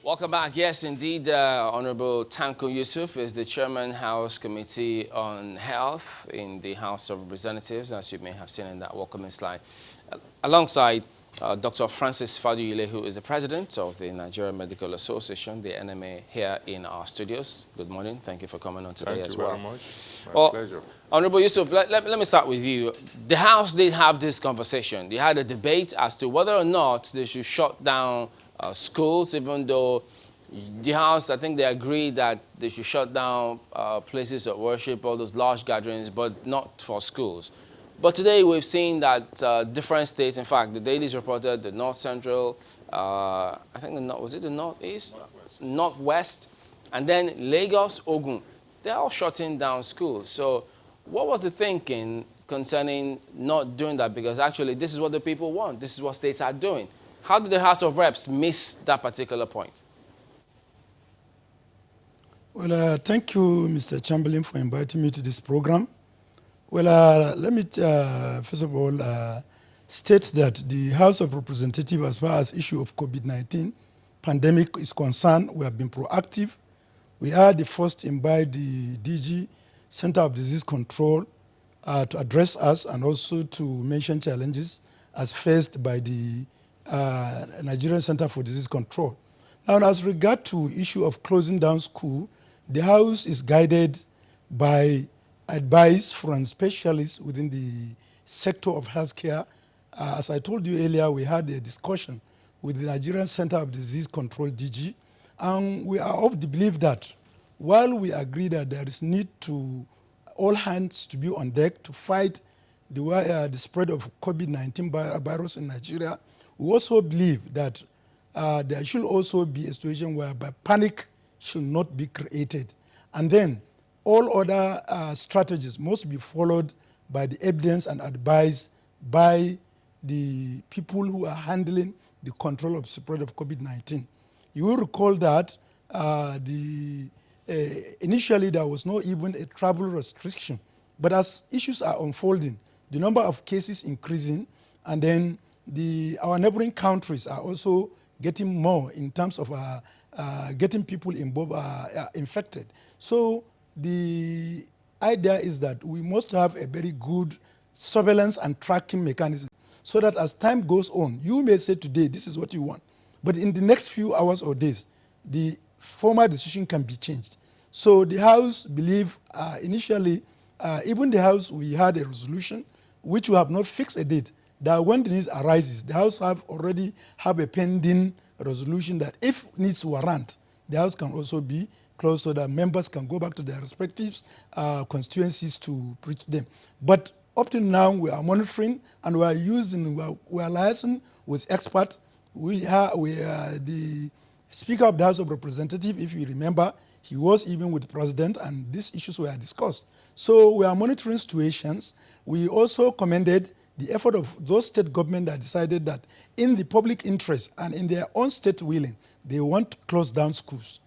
Welcome back. Yes, indeed, Honorable Tanko Yusuf is the Chairman House Committee on Health in the House of Representatives, as you may have seen in that welcoming slide. Alongside Dr. Francis Faduyile, who is the President of the Nigerian Medical Association, the NMA, here in our studios. Good morning. Thank you for coming on today as well. Thank you very much. My pleasure. Honorable Yusuf, let me start with you. The House did have this conversation. They had a debate as to whether or not they should shut down schools, even though the House, I think they agreed that they should shut down places of worship, all those large gatherings, but not for schools. But today we've seen that different states, in fact, the Daily's reported the North Central, I think was it the Northeast? Northwest, and then Lagos, Ogun. They're all shutting down schools. So what was the thinking concerning not doing that? Because actually this is what the people want. This is what states are doing. How did the House of Reps miss that particular point? Well, thank you, Mr. Chamberlain, for inviting me to this program. Well, let me, first of all, state that the House of Representatives, as far as issue of COVID-19 pandemic is concerned, we have been proactive. We are the first invite the DG, Center of Disease Control, to address us and also to mention challenges as faced by the Nigerian Center for Disease Control. Now, as regard to issue of closing down school, the House is guided by advice from specialists within the sector of healthcare. As I told you earlier, we had a discussion with the Nigerian Center of Disease Control, DG, and we are of the belief that while we agree that there is need to all hands to be on deck to fight the spread of COVID-19 virus in Nigeria, we also believe that there should also be a situation whereby panic should not be created. And then all other strategies must be followed by the evidence and advice by the people who are handling the control of spread of COVID-19. You will recall that initially there was not even a travel restriction. But as issues are unfolding, the number of cases increasing, and then our neighboring countries are also getting more in terms of getting people infected. So the idea is that we must have a very good surveillance and tracking mechanism so that as time goes on, you may say today, this is what you want. But in the next few hours or days, the former decision can be changed. So the House believe initially, even the House, we had a resolution which we have not fixed a date, that when the need arises, the House already have a pending resolution that if needs warrant, the House can also be closed so that members can go back to their respective constituencies to preach them. But up till now, we are monitoring and we are liaising with experts. The Speaker of the House of Representatives, if you remember, he was even with the President and these issues were discussed. So we are monitoring situations. We also commended the effort of those state governments that decided that in the public interest and in their own state willing, they want to close down schools.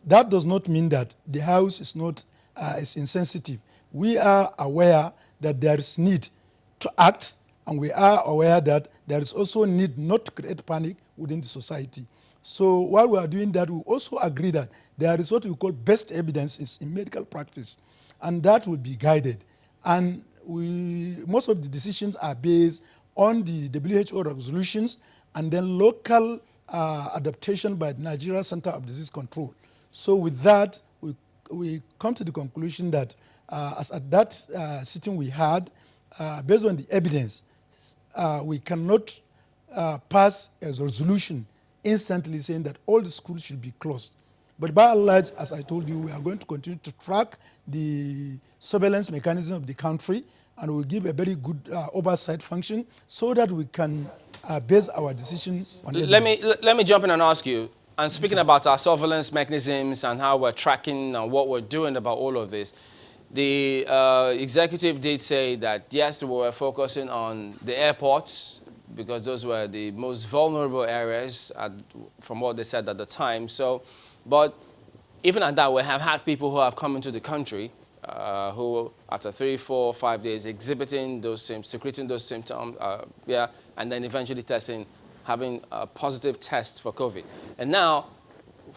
That does not mean that the House is not is insensitive. We are aware that there is need to act, and we are aware that there is also need not to create panic within the society. So while we are doing that, we also agree that there is what we call best evidences in medical practice, and that will be guided. And most of the decisions are based on the WHO resolutions and then local adaptation by the Nigeria Center of Disease Control. So with that, we come to the conclusion that as at that sitting we had, based on the evidence, we cannot pass a resolution instantly saying that all the schools should be closed. But by and large, as I told you, we are going to continue to track the surveillance mechanism of the country, and we'll give a very good oversight function so that we can base our decision on evidence. Let me jump in and ask you, and speaking about our surveillance mechanisms and how we're tracking and what we're doing about all of this, the executive did say that, yes, we were focusing on the airports because those were the most vulnerable areas from what they said at the time. So, but even at that, we have had people who have come into the country who, after 3, 4, 5 days, exhibiting those secreting those symptoms, and then eventually having a positive test for COVID. And now,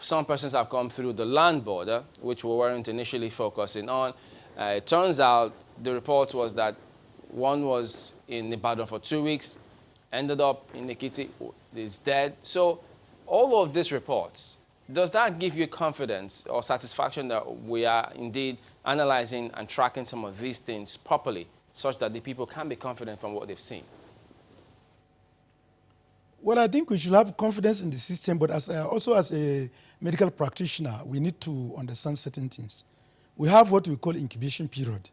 some persons have come through the land border, which we weren't initially focusing on. It turns out the report was that one was in Ibadan for 2 weeks, ended up in Ekiti, is dead. So all of these reports, does that give you confidence or satisfaction that we are indeed analyzing and tracking some of these things properly, such that the people can be confident from what they've seen? Well, I think we should have confidence in the system, but also as a medical practitioner, we need to understand certain things. We have what we call incubation period,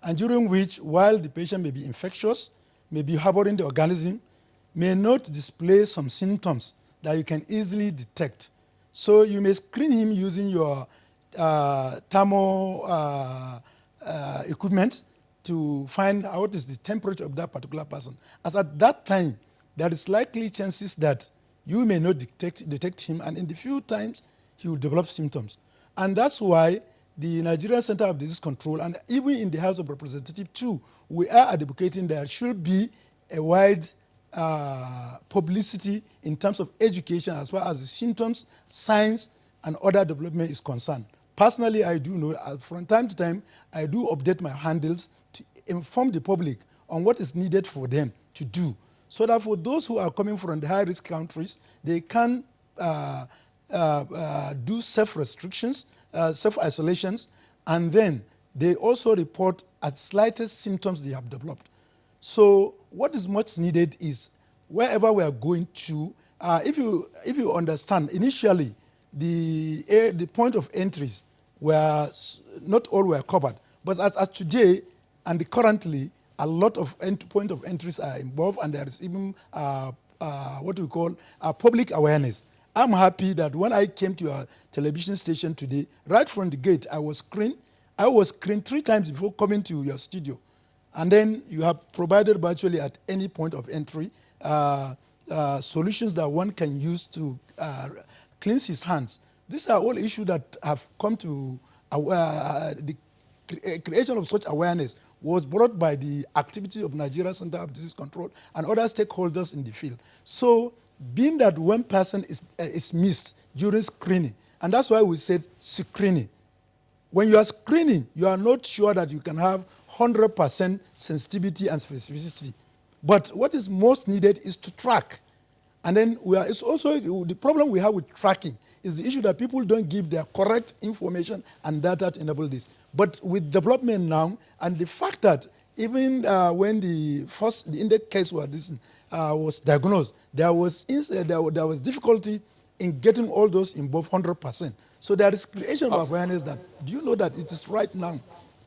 and during which, while the patient may be infectious, may be harboring the organism, may not display some symptoms that you can easily detect. So you may screen him using your thermo equipment to find out what is the temperature of that particular person. As at that time, there is likely chances that you may not detect him, and in the few times, he will develop symptoms. And that's why the Nigerian Center of Disease Control, and even in the House of Representatives too, we are advocating there should be a wide publicity in terms of education as far as the symptoms, signs, and other development is concerned. Personally, I do know, from time to time, I do update my handles to inform the public on what is needed for them to do, so that for those who are coming from the high-risk countries, they can do self-restrictions, self-isolations, and then they also report at slightest symptoms they have developed. So what is much needed is wherever we are going to, if you understand, initially the point of entries were, not all were covered, but as today and currently, a lot of point of entries are involved, and there is even what we call public awareness. I'm happy that when I came to your television station today, right from the gate, I was screened. I was screened 3 times before coming to your studio. And then you have provided virtually at any point of entry solutions that one can use to cleanse his hands. These are all issues that have come to the creation of such awareness was brought by the activity of Nigeria Center of Disease Control and other stakeholders in the field. So being that one person is missed during screening, and that's why we said screening. When you are screening, you are not sure that you can have 100% sensitivity and specificity. But what is most needed is to track. And then it's also the problem we have with tracking is the issue that people don't give their correct information and data to enable this. But with development now, and the fact that even when the index case was diagnosed, there was difficulty in getting all those involved 100%. So there is creation of awareness that, do you know that it is right now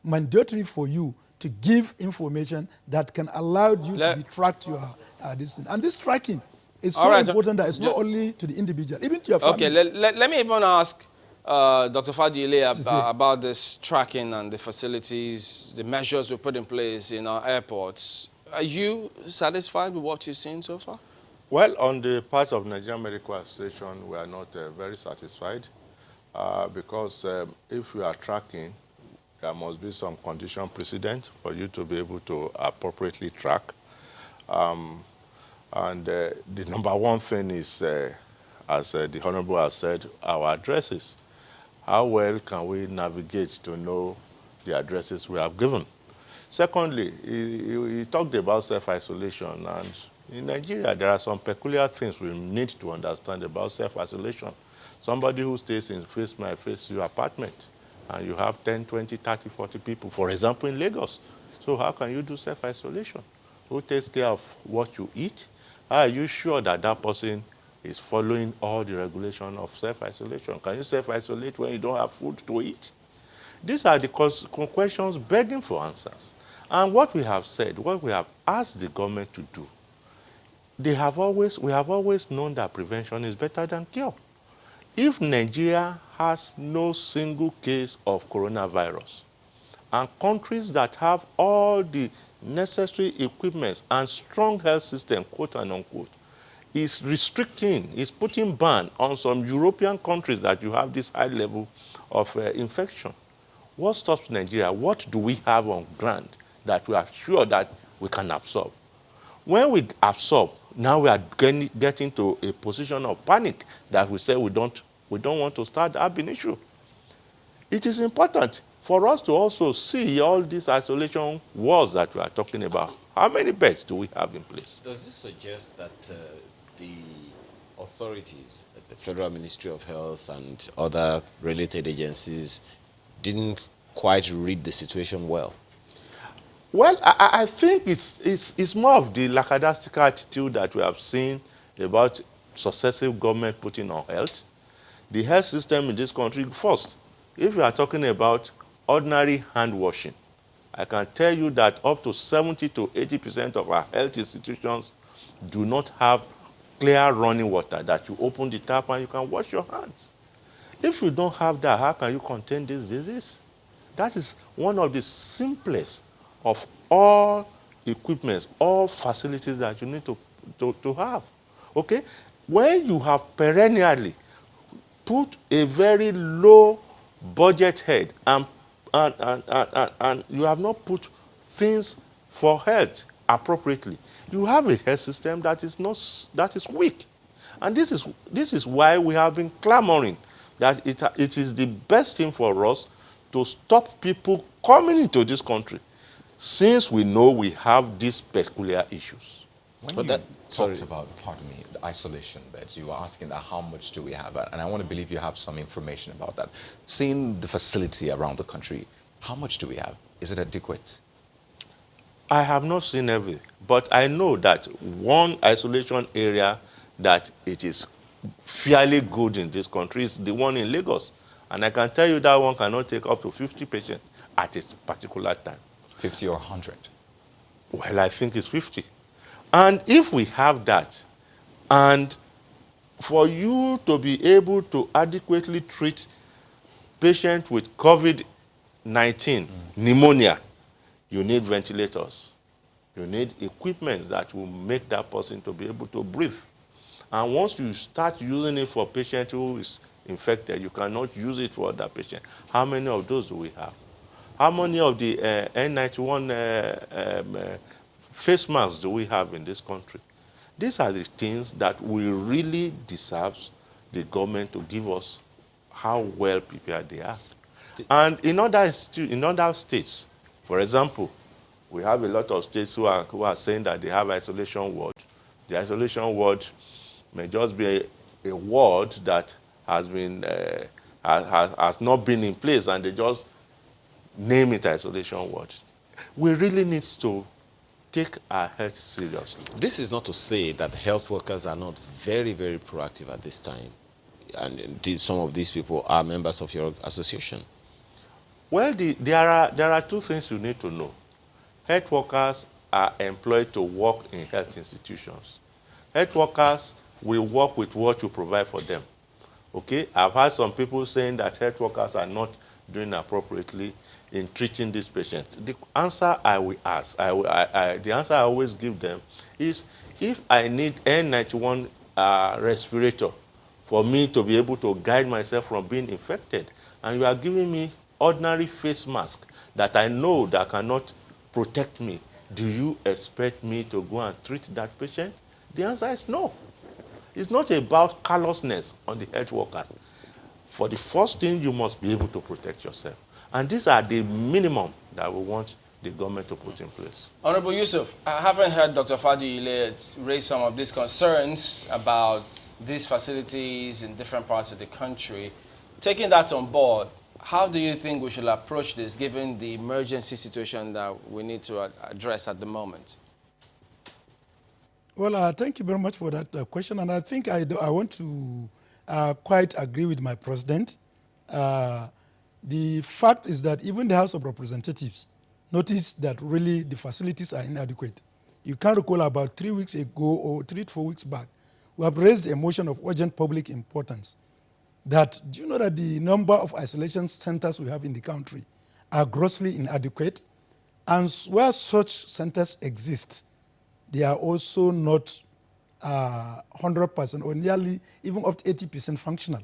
mandatory for you to give information that can allow you to be tracked to your this thing. And this tracking is so important that it's not only to the individual, even to your family. Okay, let me even ask Dr. Fadile about this tracking and the facilities, the measures we put in place in our airports. Are you satisfied with what you've seen so far? Well, on the part of Nigerian Medical Association, we are not very satisfied because if you are tracking, there must be some condition precedent for you to be able to appropriately track. And the number one thing is, as the Honorable has said, our addresses. How well can we navigate to know the addresses we have given? Secondly, he talked about self-isolation, and in Nigeria, there are some peculiar things we need to understand about self-isolation. Somebody who stays in face-my-face apartment, and you have 10, 20, 30, 40 people, for example, in Lagos. So how can you do self-isolation? Who takes care of what you eat? Are you sure that that person is following all the regulation of self-isolation? Can you self-isolate when you don't have food to eat? These are the questions begging for answers. And what we have said, what we have asked the government to do, we have always known that prevention is better than cure. If Nigeria has no single case of coronavirus, and countries that have all the necessary equipments and strong health system, quote and unquote, is restricting, is putting ban on some European countries that you have this high level of infection, what stops Nigeria? What do we have on ground that we are sure that we can absorb? When we absorb, now we are getting to a position of panic that we say we don't We don't want to start the ab initio. It is important for us to also see all these isolation walls that we are talking about. How many beds do we have in place? Does this suggest that the authorities, the Federal Ministry of Health and other related agencies, didn't quite read the situation well? Well, I think it's more of the lackadaisical attitude that we have seen about successive government putting on health. The health system in this country, first, if you are talking about ordinary hand washing, I can tell you that up to 70 to 80% of our health institutions do not have clear running water that you open the tap and you can wash your hands. If you don't have that, how can you contain this disease? That is one of the simplest of all equipments, all facilities that you need to have. Okay? When you have perennially put a very low budget head and you have not put things for health appropriately, you have a health system that is weak. And this is why we have been clamoring that it is the best thing for us to stop people coming into this country, since we know we have these peculiar issues. When But you that- talked sorry. about, pardon me, the isolation beds, you were asking that how much do we have? And I want to believe you have some information about that. Seeing the facility around the country, how much do we have? Is it adequate? I have not seen every, but I know that one isolation area that it is fairly good in this country is the one in Lagos. And I can tell you that one cannot take up to 50 patients at a particular time. 50 or 100? Well, I think it's 50. And if we have that, and for you to be able to adequately treat patients with COVID-19, pneumonia, you need ventilators. You need equipment that will make that person to be able to breathe. And once you start using it for a patient who is infected, you cannot use it for other patients. How many of those do we have? How many of the N91 face masks do we have in this country? These are the things that we really deserve the government to give us how well prepared they are. And in other states, for example, we have a lot of states who are saying that they have isolation ward. The isolation ward may just be a ward that has not been in place, and they just name it isolation ward. We really need to take our health seriously. This is not to say that health workers are not very, very proactive at this time. And some of these people are members of your association. Well, there are two things you need to know. Health workers are employed to work in health institutions. Health workers will work with what you provide for them. Okay? I've heard some people saying that health workers are not doing appropriately in treating these patients. The answer I will ask, the answer I always give them is, if I need N91 respirator for me to be able to guide myself from being infected, and you are giving me ordinary face mask that I know that cannot protect me, do you expect me to go and treat that patient? The answer is no. It's not about callousness on the health workers. For the first thing, you must be able to protect yourself. And these are the minimum that we want the government to put in place. Honorable Yusuf, I haven't heard Dr. Faduyile raise some of these concerns about these facilities in different parts of the country. Taking that on board, how do you think we should approach this, given the emergency situation that we need to address at the moment? Well, thank you very much for that question. And I think I want to quite agree with my president. The fact is that even the House of Representatives noticed that really the facilities are inadequate. You can recall about 3 weeks ago or 3 to 4 weeks back, we have raised a motion of urgent public importance. That, do you know that the number of isolation centers we have in the country are grossly inadequate? And where such centers exist, they are also not 100% or nearly even up to 80% functional.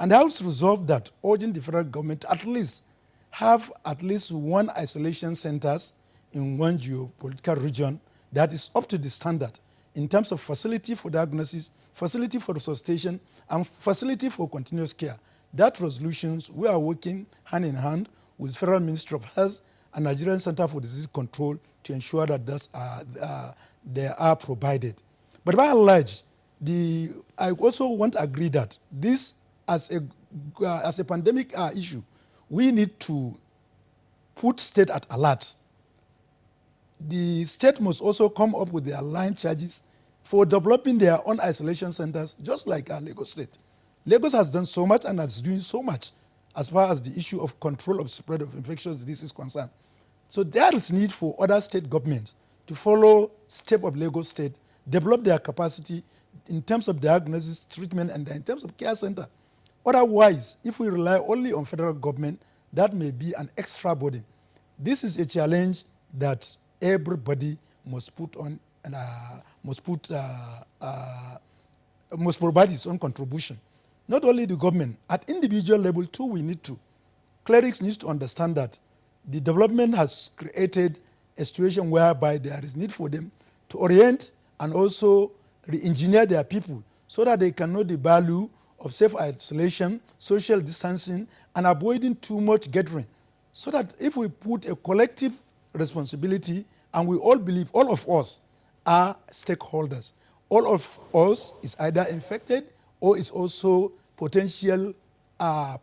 And the House resolved that, urging the federal government to at least have at least one isolation centers in one geopolitical region that is up to the standard. in terms of facility for diagnosis, facility for resuscitation, and facility for continuous care. That resolutions, we are working hand in hand with Federal Ministry of Health and Nigerian Center for Disease Control to ensure that they are provided. But by and large, I also want to agree that this, as a pandemic issue, we need to put state at alert. The state must also come up with their line charges for developing their own isolation centers, just like Lagos State. Lagos has done so much and is doing so much as far as the issue of control of spread of infectious disease is concerned. So there is need for other state governments to follow step of Lagos State, develop their capacity in terms of diagnosis, treatment, and in terms of care center. Otherwise, if we rely only on federal government, that may be an extra burden. This is a challenge that everybody must put on and must provide its own contribution. Not only the government, at individual level too, we need to. Clerics need to understand that the development has created a situation whereby there is need for them to orient and also re-engineer their people so that they can know the value of self-isolation, social distancing, and avoiding too much gathering. So that if we put a collective responsibility, and we all believe, all of us are stakeholders. All of us is either infected or is also potential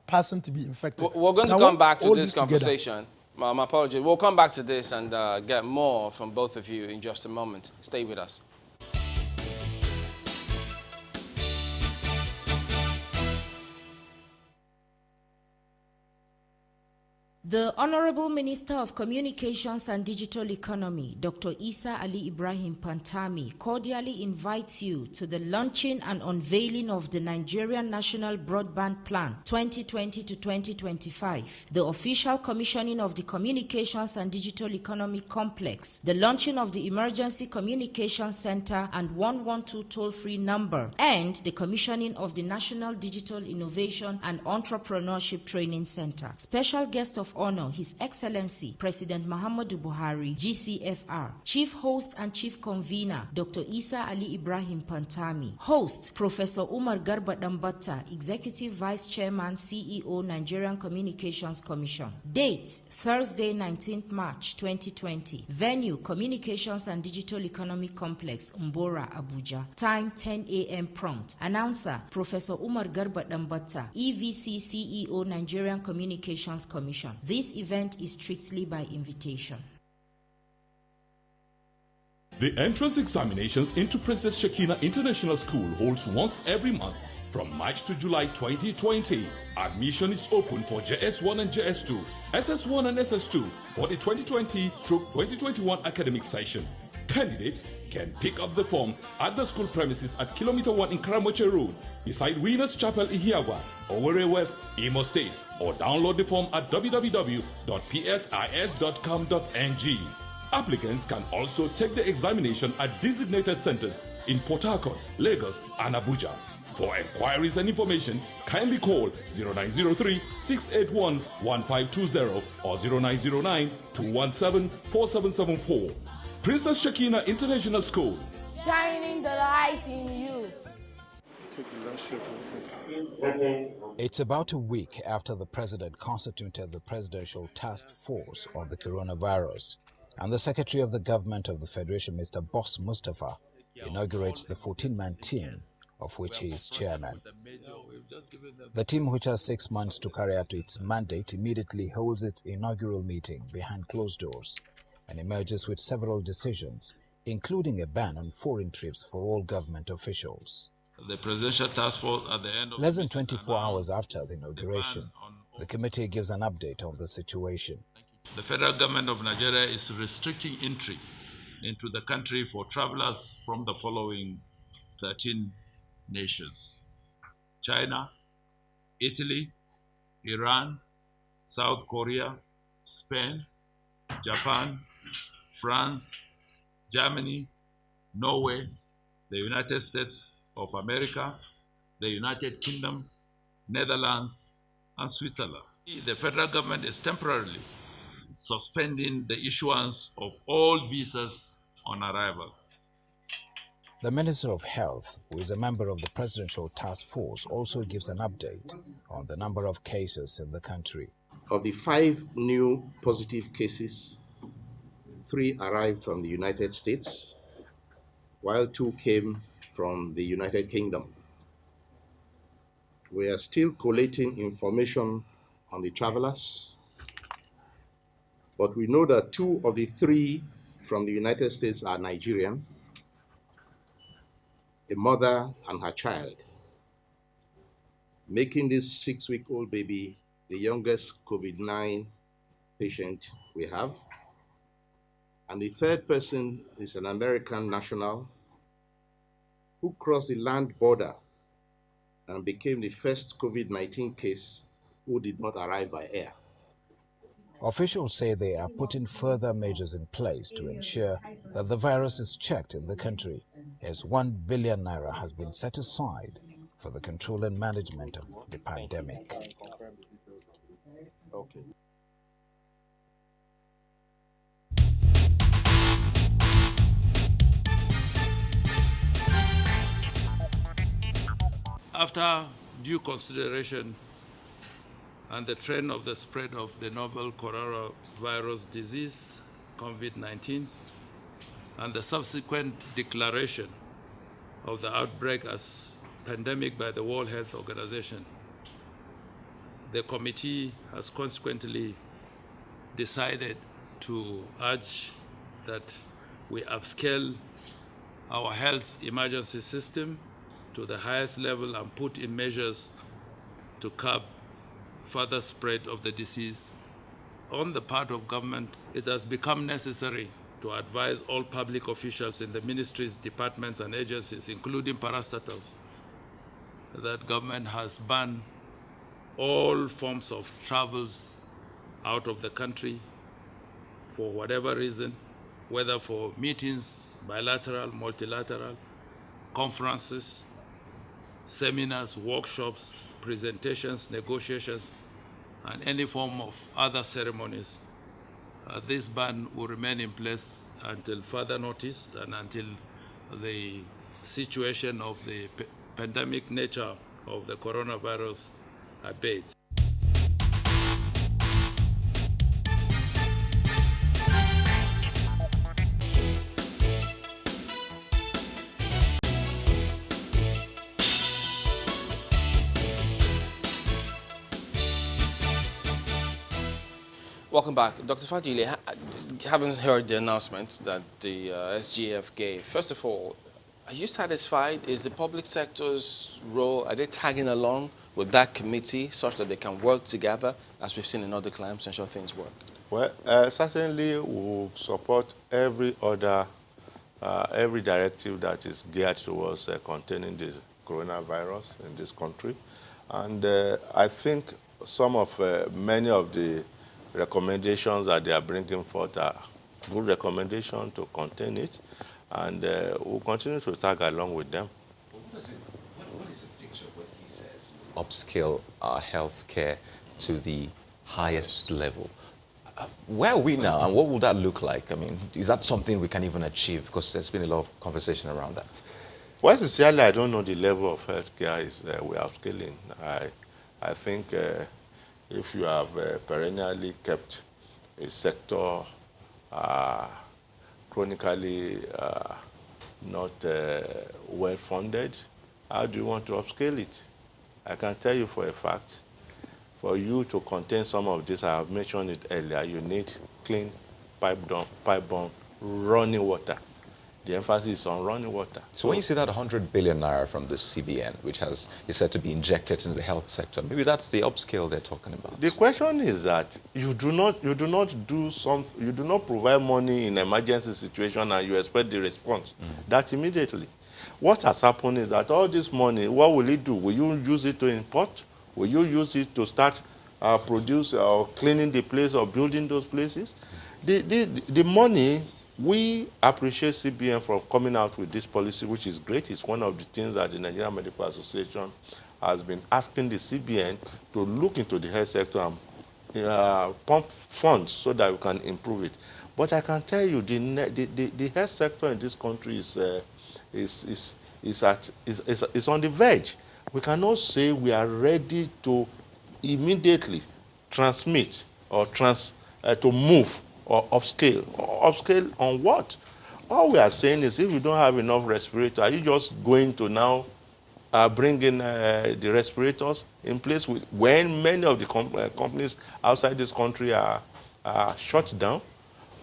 person to be infected. We're going to come back to this conversation. My apologies. We'll come back to this and get more from both of you in just a moment. Stay with us. The Honorable Minister of Communications and Digital Economy, Dr. Isa Ali Ibrahim Pantami, cordially invites you to the launching and unveiling of the Nigerian National Broadband Plan 2020 to 2025, the official commissioning of the Communications and Digital Economy Complex, the launching of the Emergency Communications Center and 112 toll-free number, and the commissioning of the National Digital Innovation and Entrepreneurship Training Center. Special guest of honor, His Excellency President Muhammadu Buhari, GCFR. Chief Host and Chief Convener, Dr. Isa Ali Ibrahim Pantami. Host, Professor Umar Garba Dambata, Executive Vice Chairman, CEO, Nigerian Communications Commission. Date, Thursday, 19th March 2020. Venue, Communications and Digital Economy Complex, Mbora, Abuja. Time, 10 a.m. prompt. Announcer, Professor Umar Garba Dambata, EVC CEO, Nigerian Communications Commission. This event is strictly by invitation. The entrance examinations into Princess Shekina International School holds once every month from March to July 2020. Admission is open for JS1 and JS2, SS1 and SS2 for the 2020-2021 academic session. Candidates can pick up the form at the school premises at Kilometer 1 in Karamoche Road, beside Winners Chapel, Ihiagwa, Owerri West, Imo State, or download the form at www.psis.com.ng. Applicants can also take the examination at designated centers in Port Harcourt, Lagos, and Abuja. For enquiries and information, kindly call 0903-681-1520 or 0909-217-4774. Princess Shekina International School. Shining the light in you. It's about a week after the president constituted the Presidential Task Force on the coronavirus, and the Secretary of the Government of the Federation, Mr. Boss Mustafa, inaugurates the 14-man team, of which he is chairman. The team, which has 6 months to carry out its mandate, immediately holds its inaugural meeting behind closed doors and emerges with several decisions, including a ban on foreign trips for all government officials. The Presidential Task Force at the end of less than 24 hours after the inauguration, the committee gives an update on the situation. The federal government of Nigeria is restricting entry into the country for travelers from the following 13 nations: China, Italy, Iran, South Korea, Spain, Japan, France, Germany, Norway, the United States of America, the United Kingdom, Netherlands, and Switzerland. The federal government is temporarily suspending the issuance of all visas on arrival. The Minister of Health, who is a member of the Presidential Task Force, also gives an update on the number of cases in the country. Of the 5 new positive cases, 3 arrived from the United States, while 2 came from the United Kingdom. We are still collating information on the travelers, but we know that 2 of the 3 from the United States are Nigerian, a mother and her child, making this 6-week-old baby the youngest COVID-19 patient we have. And the 3rd person is an American national who crossed the land border and became the first COVID-19 case who did not arrive by air. Officials say they are putting further measures in place to ensure that the virus is checked in the country, as 1 billion naira has been set aside for the control and management of the pandemic. Okay. After due consideration and the trend of the spread of the novel coronavirus disease, COVID-19, and the subsequent declaration of the outbreak as pandemic by the World Health Organization, the committee has consequently decided to urge that we upscale our health emergency system to the highest level and put in measures to curb further spread of the disease. On the part of government, it has become necessary to advise all public officials in the ministries, departments, and agencies, including parastatals, that government has banned all forms of travels out of the country for whatever reason, whether for meetings, bilateral, multilateral, conferences, seminars, workshops, presentations, negotiations, and any form of other ceremonies. This ban will remain in place until further notice and until the situation of the pandemic nature of the coronavirus abates. Welcome back. Dr. Fadile, having heard the announcement that the SGF gave, first of all, are you satisfied? Is the public sector's role, are they tagging along with that committee such that they can work together, as we've seen in other climes, to ensure things work? Well, certainly we will support every directive that is geared towards containing the coronavirus in this country. And I think many of the recommendations that they are bringing forth are good recommendations to contain it, and we'll continue to tag along with them. What is the picture when he says upscale our healthcare to the highest level? Where are we now, and what will that look like? I mean, is that something we can even achieve? Because there's been a lot of conversation around that. Well, sincerely, I don't know the level of healthcare we are upscaling. I think if you have perennially kept a sector chronically not well funded, how do you want to upscale it? I can tell you for a fact, for you to contain some of this, I have mentioned it earlier, you need clean, pipe-borne, running water. The emphasis is on running water. So when you see that 100 billion naira from the CBN, which is said to be injected into the health sector, maybe that's the upscale they're talking about. The question is that you do not provide money in emergency situation and you expect the response that immediately. What has happened is that all this money, what will it do? Will you use it to import? Will you use it to start produce or cleaning the place or building those places? The money. We appreciate CBN for coming out with this policy, which is great. It's one of the things that the Nigerian Medical Association has been asking the CBN to look into the health sector and pump funds so that we can improve it. But I can tell you, the health sector in this country is is on the verge. We cannot say we are ready to immediately transmit or to move or upscale. Upscale on what? All we are saying is if you don't have enough respirators, are you just going to now bring in the respirators in place when many of the companies outside this country are shut down?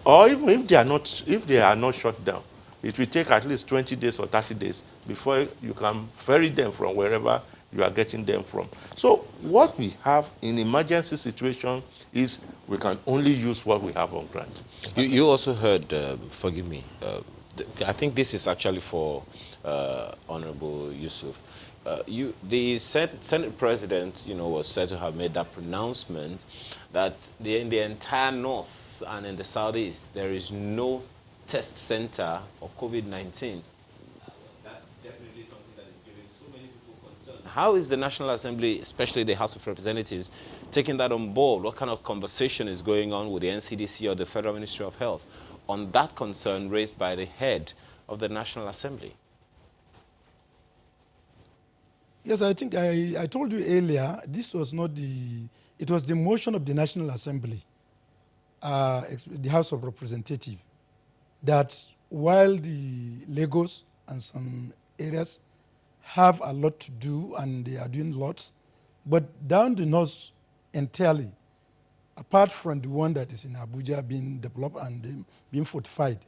Or even if they are not shut down, it will take at least 20 days or 30 days before you can ferry them from wherever you are getting them from. So what we have in emergency situation is we can only use what we have on grant. You also heard, forgive me, I think this is actually for Honorable Yusuf. The Senate President, was said to have made that pronouncement that in the entire North and in the Southeast, there is no test center for COVID-19. That's definitely something that is giving so many people concern. How is the National Assembly, especially the House of Representatives, taking that on board? What kind of conversation is going on with the NCDC or the Federal Ministry of Health on that concern raised by the head of the National Assembly? Yes, I think I told you earlier, this was not it was the motion of the National Assembly, the House of Representatives, that while the Lagos and some areas have a lot to do and they are doing lots, but down the north entirely, apart from the one that is in Abuja being developed and being fortified,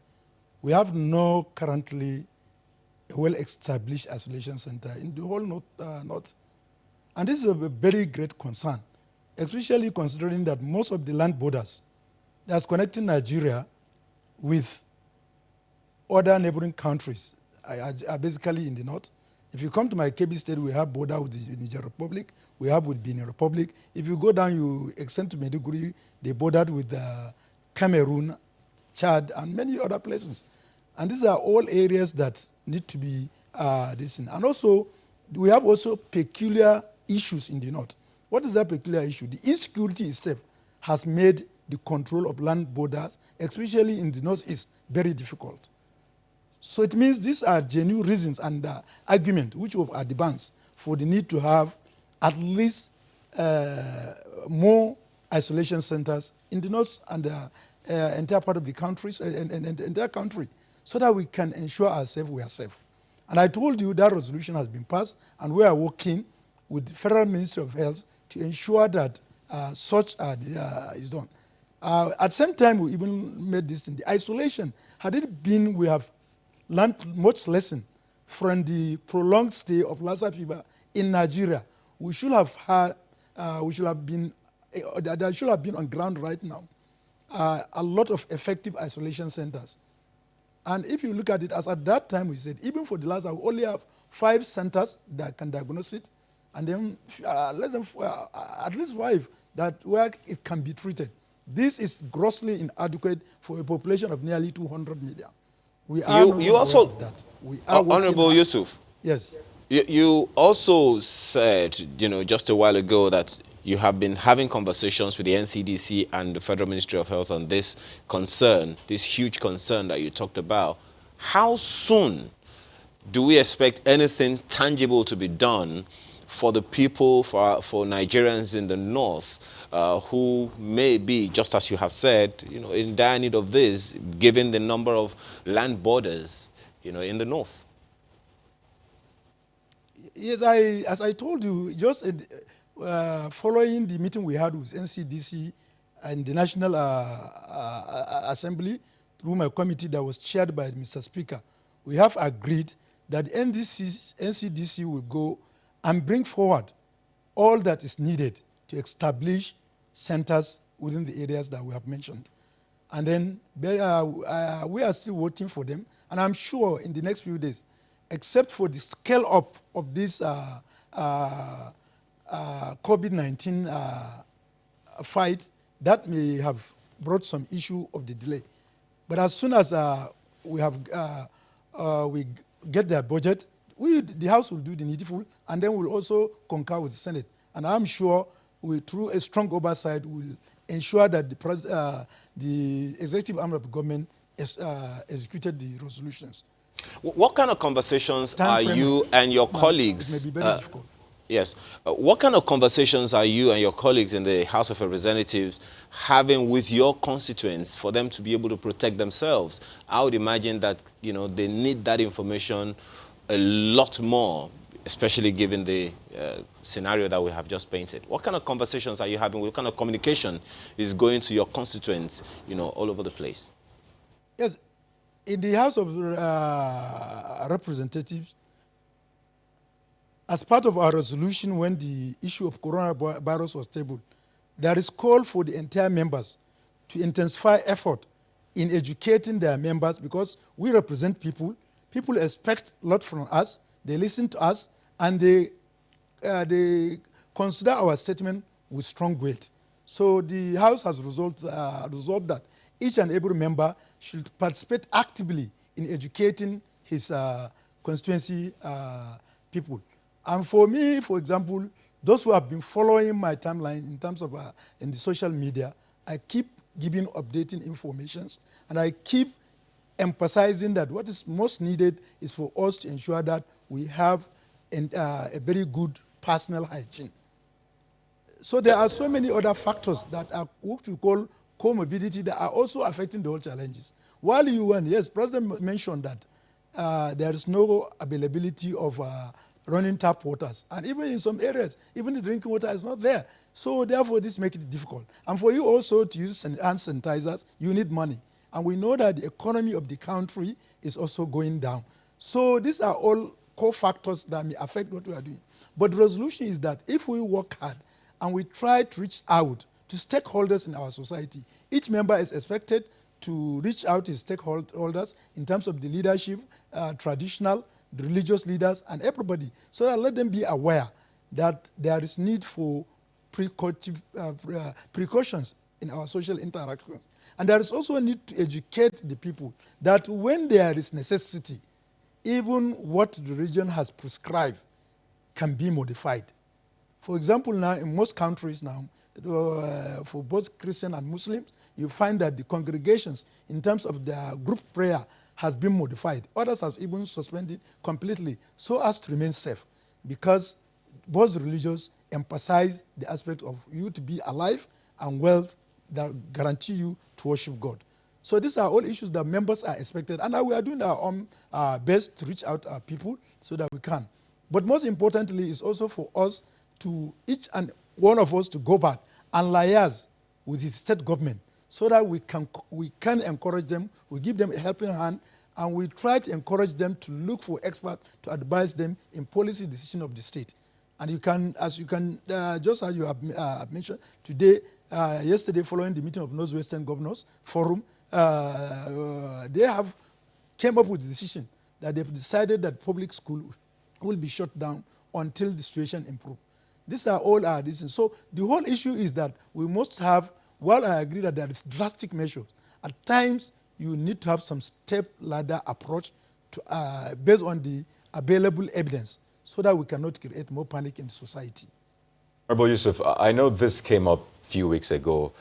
we have no currently a well-established isolation center in the whole north. And this is a very great concern, especially considering that most of the land borders that's connecting Nigeria with other neighboring countries are basically in the north. If you come to my Kebbi state, we have border with the Niger Republic, we have with Benin Republic. If you go down, you extend to Maiduguri, they bordered with Cameroon, Chad, and many other places. And these are all areas that need to be listened. And also, we have also peculiar issues in the north. What is that peculiar issue? The insecurity itself has made the control of land borders, especially in the northeast, very difficult. So it means these are genuine reasons and arguments which are advanced for the need to have at least more isolation centers in the north and the entire part of the country, and the entire country, so that we can ensure ourselves we are safe. And I told you that resolution has been passed, and we are working with the Federal Ministry of Health to ensure that such is done. At the same time, we even made this in the isolation. Had it been, we have learned much lesson from the prolonged stay of Lassa fever in Nigeria. We should have had, there should have been on ground right now a lot of effective isolation centers. And if you look at it, as at that time we said, even for the Lassa, we only have 5 centers that can diagnose it, and then less than at least 5 where it can be treated. This is grossly inadequate for a population of nearly 200 million. We are you also, that. We are Honorable Yusuf. Yes. You also said, just a while ago that you have been having conversations with the NCDC and the Federal Ministry of Health on this concern, this huge concern that you talked about. How soon do we expect anything tangible to be done for the people, for Nigerians in the north who may be, just as you have said, in dire need of this, given the number of land borders, in the north? Yes, as I told you, just following the meeting we had with NCDC and the National Assembly through my committee that was chaired by Mr. Speaker, we have agreed that NCDC will go and bring forward all that is needed to establish centers within the areas that we have mentioned. And then we are still waiting for them. And I'm sure in the next few days, except for the scale up of this COVID-19 fight, that may have brought some issue of the delay. But as soon as we get their budget, the House will do the needful, and then we'll also concur with the Senate. And I'm sure through a strong oversight, we'll ensure that the executive arm of the government executed the resolutions. What kind of conversations are you and your colleagues? It may be very difficult. Yes. What kind of conversations are you and your colleagues in the House of Representatives having with your constituents for them to be able to protect themselves? I would imagine that, you know, they need that information a lot more, especially given the scenario that we have just painted. What kind of conversations are you having? What kind of communication is going to your constituents, you know, all over the place? Yes. In the House of Representatives, as part of our resolution when the issue of coronavirus was tabled, there is call for the entire members to intensify effort in educating their members, because we represent people. People expect a lot from us. They listen to us, and they consider our statement with strong weight. So the House has resolved that each and every member should participate actively in educating his constituency people. And for me, for example, those who have been following my timeline in terms of in the social media, I keep giving updating informations, and I keep emphasizing that what is most needed is for us to ensure that we have a very good personal hygiene. So there are so many other factors that are what we call comorbidity that are also affecting the whole challenges. While you went, yes, President mentioned that there is no availability of running tap waters. And even in some areas, even the drinking water is not there. So therefore, this makes it difficult. And for you also to use hand sanitizers, you need money. And we know that the economy of the country is also going down. So these are all core factors that may affect what we are doing. But the resolution is that if we work hard and we try to reach out to stakeholders in our society, each member is expected to reach out to stakeholders in terms of the leadership, traditional, the religious leaders, and everybody, so that let them be aware that there is need for precautions in our social interactions. And there is also a need to educate the people that when there is necessity, even what the religion has prescribed can be modified. For example, now in most countries now, for both Christian and Muslims, you find that the congregations, in terms of their group prayer, has been modified. Others have even suspended completely so as to remain safe, because both religions emphasize the aspect of you to be alive and well that guarantee you to worship God. So these are all issues that members are expected, and we are doing our own best to reach out to our people so that we can. But most importantly is also for us to, each and one of us, to go back and liaise with the state government so that we can encourage them, we give them a helping hand, and we try to encourage them to look for experts to advise them in policy decision of the state. And you can, just as you have mentioned today, yesterday following the meeting of Northwestern Governors Forum, they have came up with the decision that they've decided that public school will be shut down until the situation improves. These are all our decisions. So the whole issue is that we must have, while I agree that there is drastic measures, at times you need to have some step-ladder approach to, based on the available evidence, so that we cannot create more panic in society. Honorable Yusuf, I know this came up a few weeks ago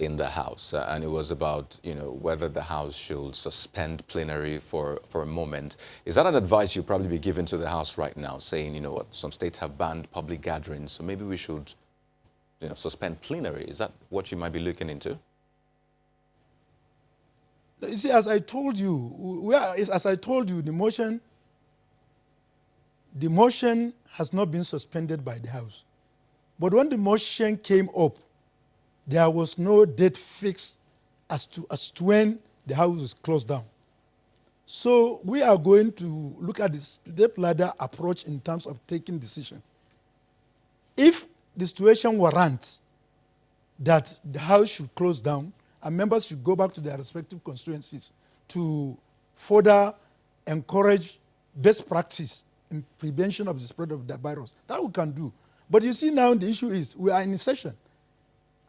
in the House, and it was about, you know, whether the House should suspend plenary for a moment. Is that an advice you'll probably be giving to the House right now, saying, you know what, some states have banned public gatherings, so maybe we should, you know, suspend plenary? Is that what you might be looking into? You see, as I told you, the motion has not been suspended by the House. But when the motion came up, there was no date fixed as to when the House was closed down. So we are going to look at the step-ladder approach in terms of taking decision. If the situation warrants that the House should close down and members should go back to their respective constituencies to further encourage best practice in prevention of the spread of the virus, that we can do. But you see now the issue is we are in a session.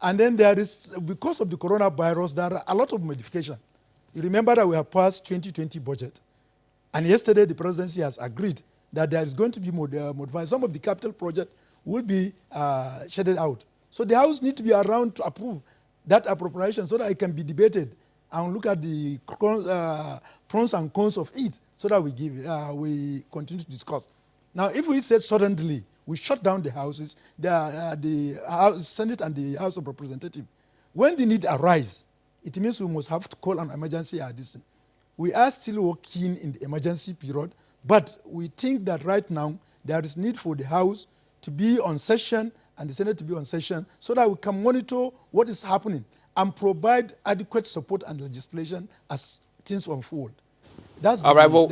And then there is, because of the coronavirus, there are a lot of modifications. You remember that we have passed 2020 budget. And yesterday the presidency has agreed that there is going to be modified. Some of the capital projects will be shaded out. So the House needs to be around to approve that appropriation so that it can be debated and look at the pros and cons of it, so that we continue to discuss. Now, if we said suddenly, we shut down the houses, the Senate and the House of Representatives. When the need arises, it means we must have to call an emergency at this time. We are still working in the emergency period, but we think that right now there is need for the House to be on session and the Senate to be on session so that we can monitor what is happening and provide adequate support and legislation as things unfold. That's all right. Well,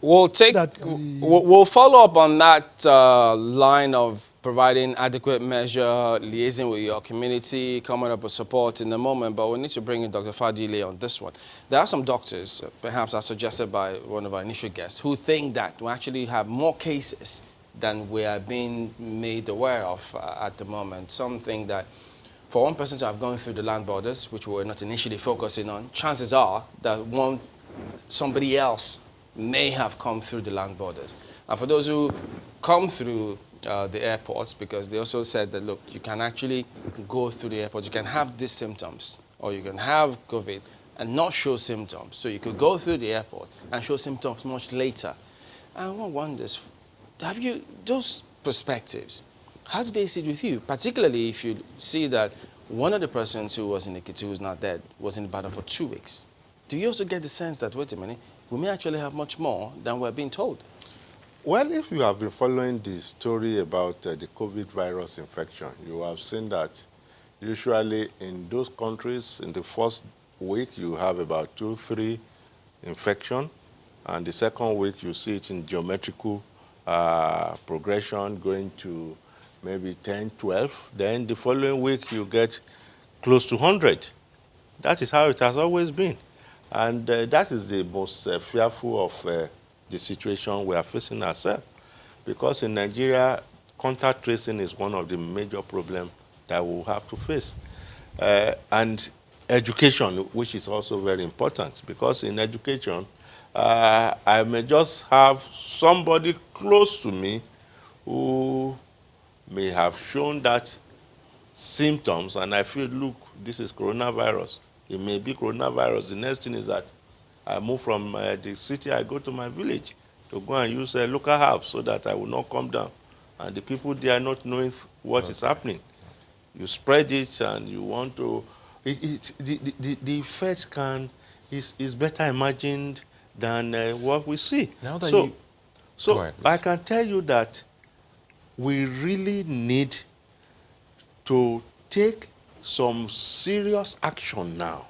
we'll follow up on that line of providing adequate measure, liaising with your community, coming up with support in a moment. But we need to bring in Dr. Fadile on this one. There are some doctors, perhaps as suggested by one of our initial guests, who think that we actually have more cases than we are being made aware of at the moment. Some think that for one person to have gone through the land borders, which we were not initially focusing on, chances are that somebody else may have come through the land borders. And for those who come through the airports, because they also said that, look, you can actually go through the airport, you can have these symptoms, or you can have COVID and not show symptoms. So you could go through the airport and show symptoms much later. And one wonders, have you, those perspectives, how do they sit with you? Particularly if you see that one of the persons who was in Ekiti, who's not dead, was in Ibadan for 2 weeks. Do you also get the sense that, wait a minute, we may actually have much more than we're being told? Well, if you have been following the story about the COVID virus infection, you have seen that usually in those countries, in the first week, you have about 2-3 infection, and the second week, you see it in geometrical progression going to maybe 10, 12. Then the following week, you get close to 100. That is how it has always been. And that is the most fearful of the situation we are facing ourselves. Because in Nigeria, contact tracing is one of the major problems that we'll have to face. And education, which is also very important. Because in education, I may just have somebody close to me who may have shown that symptoms, and I feel, look, this is coronavirus. It may be coronavirus. The next thing is that I move from the city, I go to my village to go and use local herbs so that I will not come down. And the people there are not knowing what is happening. You spread it and you want to... the effect is better imagined than what we see. Now that so ahead, I can tell you that we really need to take some serious action now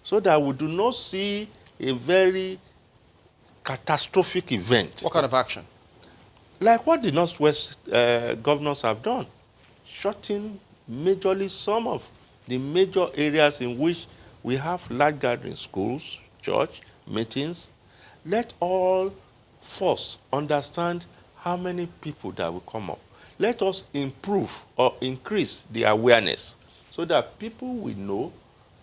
so that we do not see a very catastrophic event. What kind of action? Like what the Northwest governors have done, shutting majorly some of the major areas in which we have large gatherings, schools, church, meetings. Let all force understand how many people that will come up. Let us improve or increase the awareness so that people will know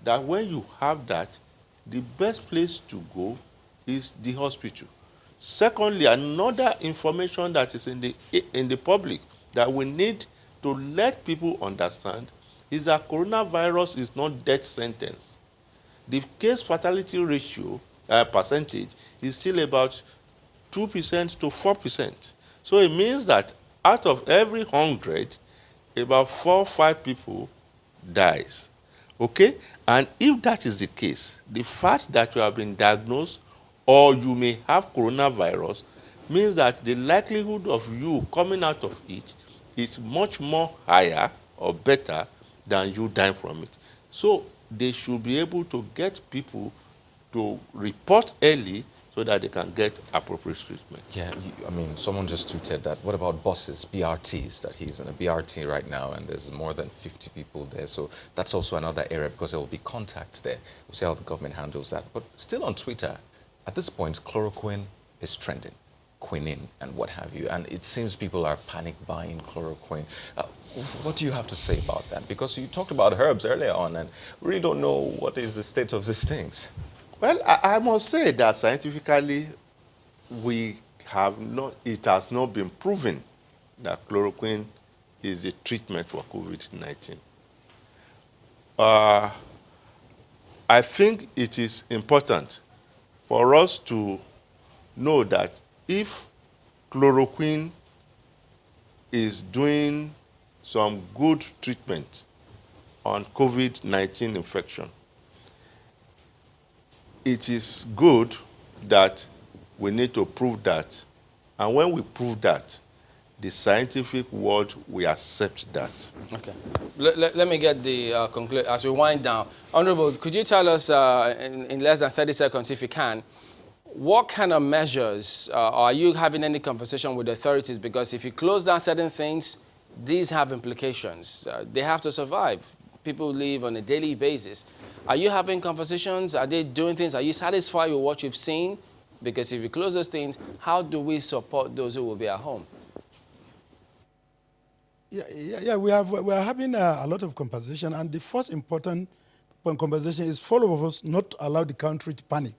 that when you have that, the best place to go is the hospital. Secondly, another information that is in the public that we need to let people understand is that coronavirus is not death sentence. The case fatality ratio percentage is still about 2% to 4%. So it means that out of every 100, about 4 or 5 people dies. Okay? And if that is the case, the fact that you have been diagnosed or you may have coronavirus means that the likelihood of you coming out of it is much more higher or better than you dying from it. So they should be able to get people to report early so that they can get appropriate treatment. Yeah, I mean, someone just tweeted that. What about buses, BRTs, that he's in a BRT right now and there's more than 50 people there. So that's also another area because there will be contacts there. We'll see how the government handles that. But still on Twitter, at this point, chloroquine is trending, quinine and what have you. And it seems people are panic buying chloroquine. What do you have to say about that? Because you talked about herbs earlier on and we really don't know what is the state of these things. Well, I must say that scientifically, it has not been proven that chloroquine is a treatment for COVID-19. I think it is important for us to know that if chloroquine is doing some good treatment on COVID-19 infection, it is good that we need to prove that. And when we prove that, the scientific world will accept that. Okay. Let me get the conclude as we wind down. Honorable, could you tell us in less than 30 seconds, if you can, what kind of measures are you having any conversation with the authorities? Because if you close down certain things, these have implications. They have to survive. People live on a daily basis. Are you having conversations? Are they doing things? Are you satisfied with what you've seen? Because if you close those things, how do we support those who will be at home? Yeah, we are having a lot of conversation, and the first important conversation is for all of us not to allow the country to panic.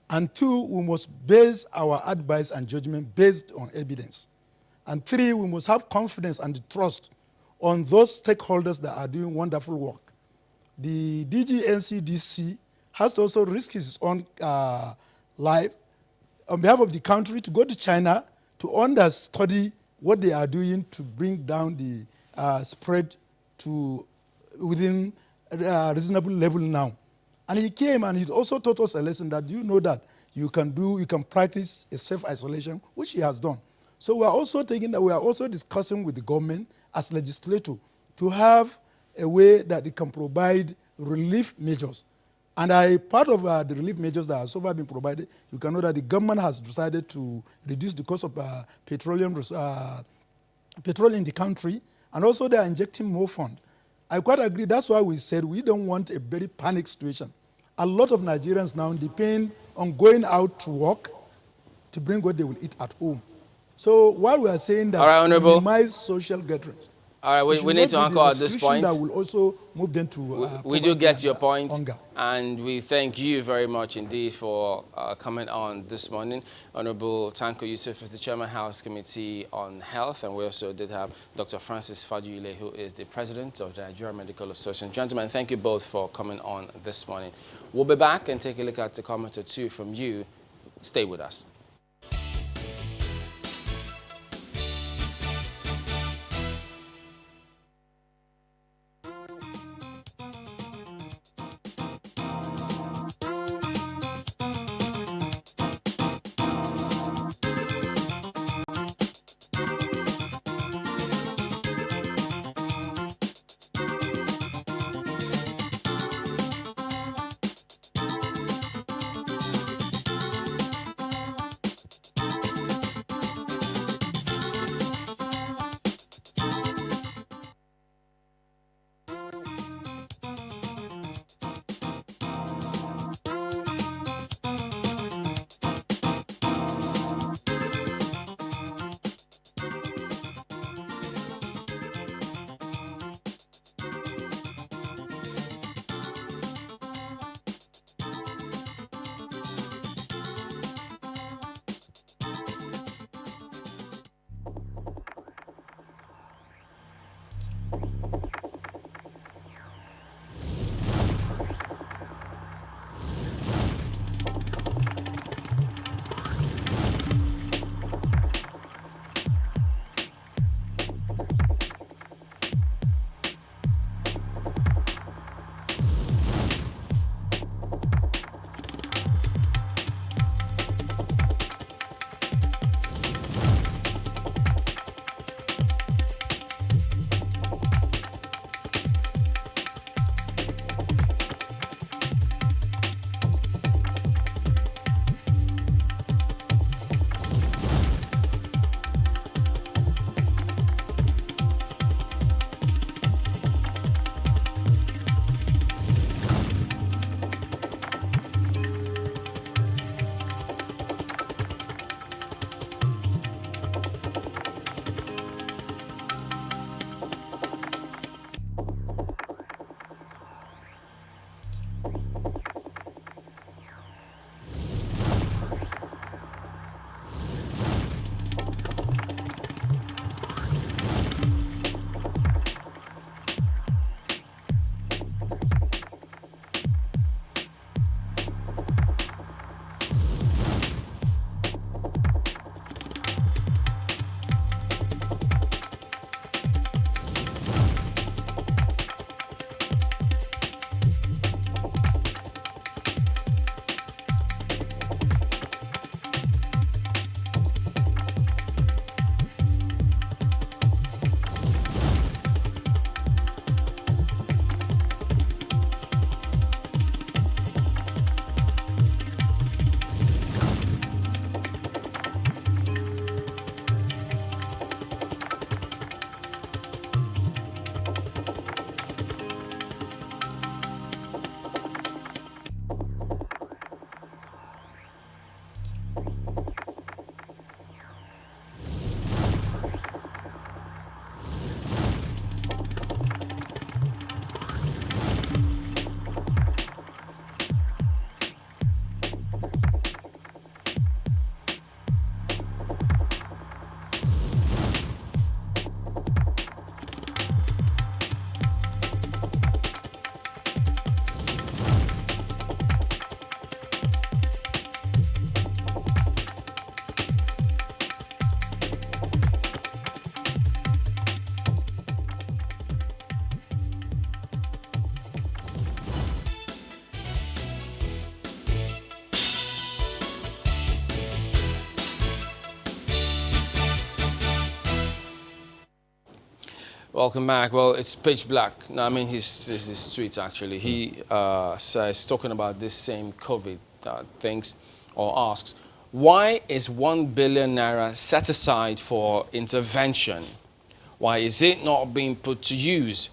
And two, we must base our advice and judgment based on evidence. And three, we must have confidence and trust on those stakeholders that are doing wonderful work. The DG NCDC has to also risked his own life on behalf of the country to go to China to understudy what they are doing to bring down the spread to within a reasonable level now. And he came and he also taught us a lesson that you know that you can practice a self-isolation, which he has done. So we are also discussing with the government as legislator to have a way that it can provide relief measures. And part of the relief measures that have so far been provided, you can know that the government has decided to reduce the cost of petrol in the country, and also they are injecting more funds. I quite agree. That's why we said we don't want a very panic situation. A lot of Nigerians now depend on going out to work to bring what they will eat at home. So while we are saying that, all right, Honorable, minimize social gatherings. All right, we need to anchor at this point. That will also move them to we do get your point, hunger. And we thank you very much indeed for coming on this morning. Honorable Tanko Yusuf is the Chairman House Committee on Health, and we also did have Dr. Francis Faduyile, who is the President of the Nigerian Medical Association. Gentlemen, thank you both for coming on this morning. We'll be back and take a look at a comment or two from you. Stay with us. Welcome back. Well, it's pitch black. No, I mean his tweet actually. He says, talking about this same COVID things, or asks, why is 1 billion naira set aside for intervention? Why is it not being put to use?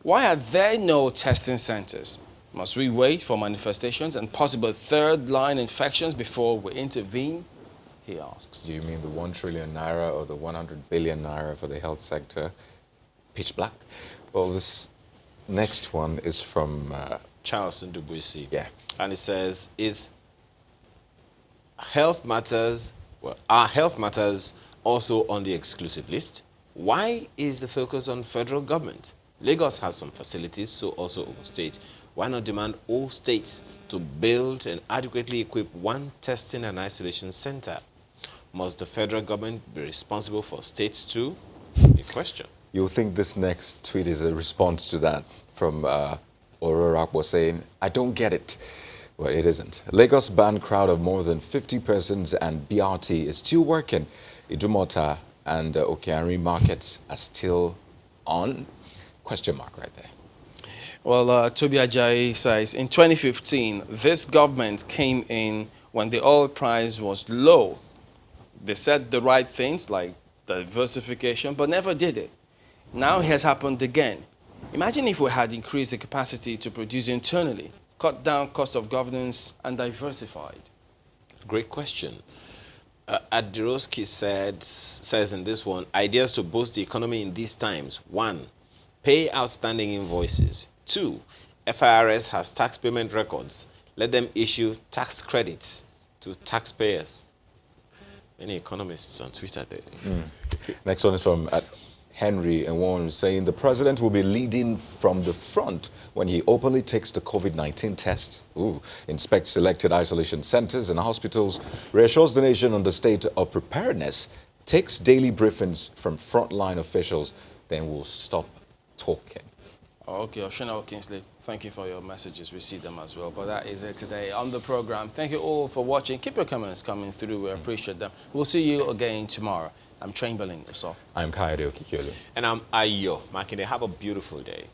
Why are there no testing centers? Must we wait for manifestations and possible third-line infections before we intervene? He asks. Do you mean the 1 trillion naira or the 100 billion naira for the health sector? Pitch black. Well, this next one is from Charles Ndubuisi. Yeah. And it says, are health matters also on the exclusive list? Why is the focus on federal government? Lagos has some facilities, so also Ogun State. Why not demand all states to build and adequately equip one testing and isolation center? Must the federal government be responsible for states too? A question. You'll think this next tweet is a response to that from Aurora Akbo saying, I don't get it. Well, it isn't. Lagos banned crowd of more than 50 persons and BRT is still working. Idumota and Okeanri markets are still on? Question mark right there. Well, Toby Ajayi says, in 2015, this government came in when the oil price was low. They said the right things like diversification, but never did it. Now it has happened again. Imagine if we had increased the capacity to produce internally, cut down cost of governance, and diversified. Great question. Addirowski says in this one, ideas to boost the economy in these times. 1, pay outstanding invoices. 2, FIRS has tax payment records. Let them issue tax credits to taxpayers. Many economists on Twitter there. Next one is from Henry and Warren saying the president will be leading from the front when he openly takes the COVID-19 test, inspects selected isolation centers and hospitals, reassures the nation on the state of preparedness, takes daily briefings from frontline officials, then will stop talking. Okay, Oshina Kingsley, thank you for your messages. We see them as well. But that is it today on the program. Thank you all for watching. Keep your comments coming through. We appreciate them. We'll see you again tomorrow. I'm Chamberlain. So I'm Kayode Okikiolu. And I'm Ayo Makinde. Have a beautiful day.